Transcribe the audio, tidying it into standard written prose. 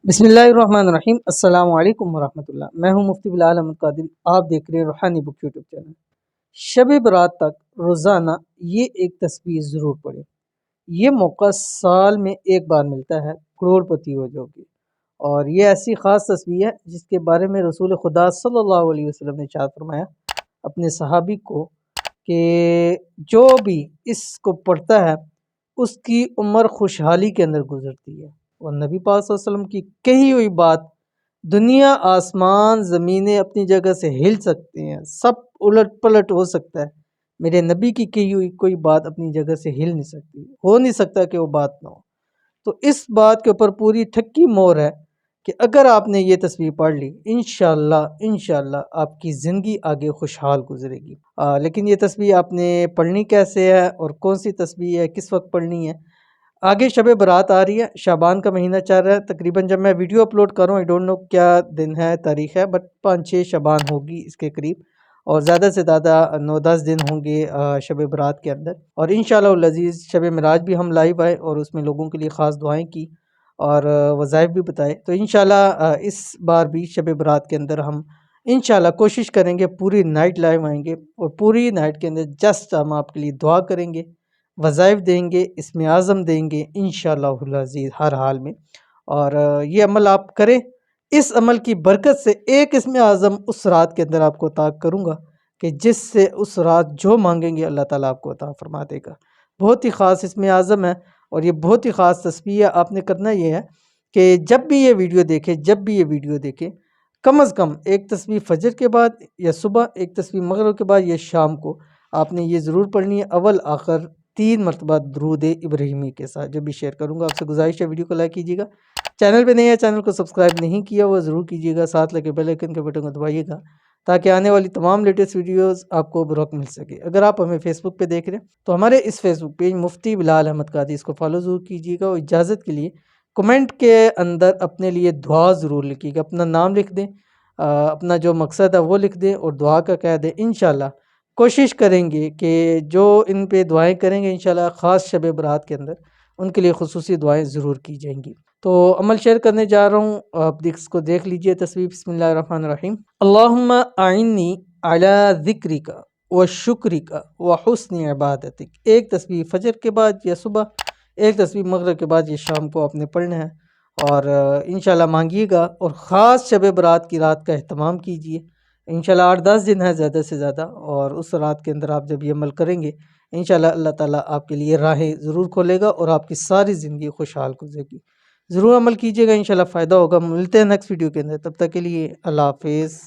बिस्मिल्लाहिर्रहमानिर्रहीम। अस्सलाम वालेकुम वरहमतुल्लाह। मैं हूं मुफ्ती बिलाल अहमद कादिर। आप देख रहे हैं रूहानी बुक यूट्यूब चैनल। शब बरात तक रोज़ाना ये एक तस्बीह ज़रूर पढ़ें। ये मौका साल में एक बार मिलता है, करोड़पति हो जाओगे। और ये ऐसी ख़ास तस्बीह है जिसके बारे में रसूल खुदा सल्लल्लाहु अलैहि वसल्लम ने इरशाद फरमाया अपने सहाबी को कि जो भी इसको पढ़ता है उसकी उम्र खुशहाली के अंदर गुजरती है। और नबी पाक सल्लल्लाहु अलैहि वसल्लम की कही हुई बात, दुनिया आसमान ज़मीनें अपनी जगह से हिल सकती हैं, सब उलट पलट हो सकता है, मेरे नबी की कही हुई कोई बात अपनी जगह से हिल नहीं सकती, हो नहीं सकता कि वो बात ना हो। तो इस बात के ऊपर पूरी ठक्की मोहर है कि अगर आपने ये तस्वीर पढ़ ली, इंशाल्लाह आपकी ज़िंदगी आगे खुशहाल गुजरेगी। लेकिन ये तस्वीर आपने पढ़नी कैसे है और कौन सी तस्वीर है, किस वक्त पढ़नी है? आगे शब बारात आ रही है, शाबान का महीना चल रहा है। तकरीबन जब मैं वीडियो अपलोड करूँ, आई डोंट नो क्या दिन है, तारीख़ है, बट 5-6 शाबान होगी इसके करीब। और ज़्यादा से ज़्यादा 9-10 दिन होंगे शब बारात के अंदर। और इंशाअल्लाह अज़ीज़ शब मिराज भी हम लाइव आए और उसमें लोगों के लिए ख़ास दुआएं की और वज़ाइफ भी बताए। तो इंशाअल्लाह इस बार भी शब बारात के अंदर हम इंशाअल्लाह कोशिश करेंगे, पूरी नाइट लाइव आएंगे और पूरी नाइट के अंदर जस्ट हम आपके लिए दुआ करेंगे, वज़ाइफ देंगे, इसमें आज़म देंगे इंशाअल्लाहुल अज़ीज़ हर हाल में। और ये अमल आप करें, इस अमल की बरकत से एक इसमें आज़म उस रात के अंदर आपको अता करूँगा कि जिससे उस रात जो मांगेंगे अल्लाह ताला आपको अता फरमा देगा। बहुत ही ख़ास इसमें आज़म है और ये बहुत ही ख़ास तस्बीह है। आपने करना ये है कि जब भी ये वीडियो देखें, कम अज़ कम एक तस्बीह फजर के बाद या सुबह, एक तस्बीह मगरिब के बाद या शाम को आपने ये ज़रूर पढ़नी है, अव्वल आखिर 3 मरतबा दुरूद इब्राहिमी के साथ। जो भी शेयर करूँगा आपसे गुजारिश है वीडियो को लाइक कीजिएगा, चैनल पे नए हैं चैनल को सब्सक्राइब नहीं किया हुआ ज़रूर कीजिएगा, साथ लगे बेल आइकन के बटन को दबाइएगा ताकि आने वाली तमाम लेटेस्ट वीडियोस आपको बर वक्त मिल सके। अगर आप हमें फेसबुक पे देख रहे हैं तो हमारे इस फेसबुक पेज मुफ्ती बिलाल अहमद कादी, इसको फॉलो ज़रूर कीजिएगा। और इजाज़त के लिए कमेंट के अंदर अपने लिए दुआ ज़रूर लिखिएगा, अपना नाम लिख दें, अपना जो मकसद है वो लिख दें और दुआ का कह दें। इंशाअल्लाह कोशिश करेंगे कि जो इन पे दुआएं करेंगे इंशाअल्लाह ख़ास शब बारात के अंदर उनके लिए खुसूसी दुआएं ज़रूर की जाएंगी। तो अमल शेयर करने जा रहा हूँ, आप इसको देख लीजिए तस्वीर। बिस्मिल्लाहिर्रहमानिर्रहीम। अल्लाहुम्मा आइन्नी अला ज़िक्रिका व शुक्रिका व हुस्नि इबादतिक। एक तस्वीर फजर के बाद या सुबह, एक तस्वीर मगरिब के बाद या शाम को आपने पढ़ना है। और इंशाल्लाह मांगिएगा और ख़ास शब बारात की रात का एहतमाम कीजिए। इंशाल्लाह 8-10 दिन है ज़्यादा से ज़्यादा, और उस रात के अंदर आप जब ये अमल करेंगे इंशाल्लाह अल्लाह ताला आपके लिए राहें ज़रूर खोलेगा और आपकी सारी ज़िंदगी खुशहाल गुजरेगी। ज़रूर अमल कीजिएगा, इंशाल्लाह फ़ायदा होगा। मिलते हैं नेक्स्ट वीडियो के अंदर, तब तक के लिए अल्लाह हाफ़िज़।